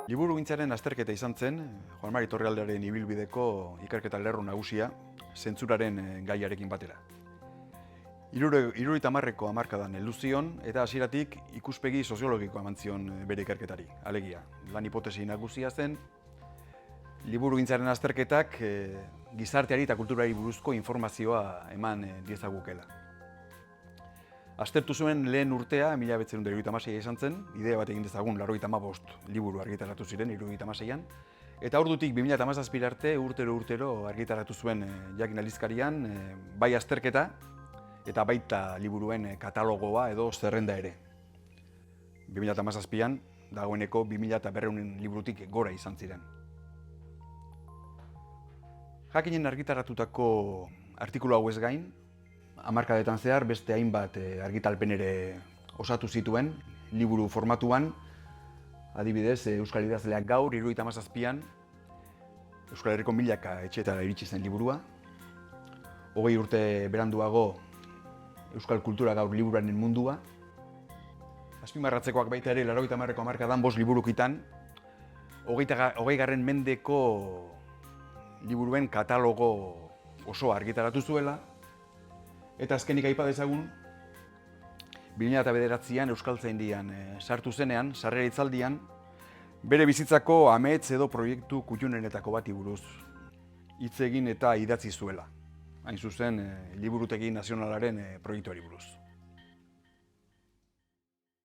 Liburugintzaren azterketa izan zen, Juan Mari Torrealdearen ibilbideko ikerketa lerro nagusia, zentzuraren gaiarekin batera. 70ko hamarkadan heldu zion eta hasieratik ikuspegi soziologikoa eman zion bere ikerketari. Alegia, lan hipotesi nagusia zen, liburugintzaren azterketak gizarteari eta kulturari buruzko informazioa eman diezagukela. Aztertu zuen lehen urtea, 1976 izan zen, idea bat egin dezagun 95 liburu argitaratu ziren 1976an, eta ordutik 2017 arte urtero argitaratu zuen Jakin aldizkarian, bai azterketa eta baita liburuen katalogoa edo zerrenda ere. 2017an dagoeneko 2200 liburutik gora izan ziren. Jakinen argitaratutako artikulu hau ez gain, hamarkadetan zehar beste hainbat argitalpen ere osatu zituen, liburu formatuan, adibidez, Euskal Idazleak gaur, 77an, Euskal Herriko milaka etxeetara iritsi zen liburua. 20 urte beranduago, Euskal Kultura gaur liburuaren mundua. Azpimarratzekoak baita ere, 80ko hamarkadan 5 liburukitan, 20. Mendeko liburuen katalogo osoa argitaratu zuela, eta azkenik aipa dezagun, 2009an Euskaltzaindian sartu zenean, sarrera hitzaldian, bere bizitzako amets edo proiektu kuttunenetako bati buruz hitz egin eta idatzi zuela. Hain zuzen, Liburutegi Nazionalaren proiektuari buruz.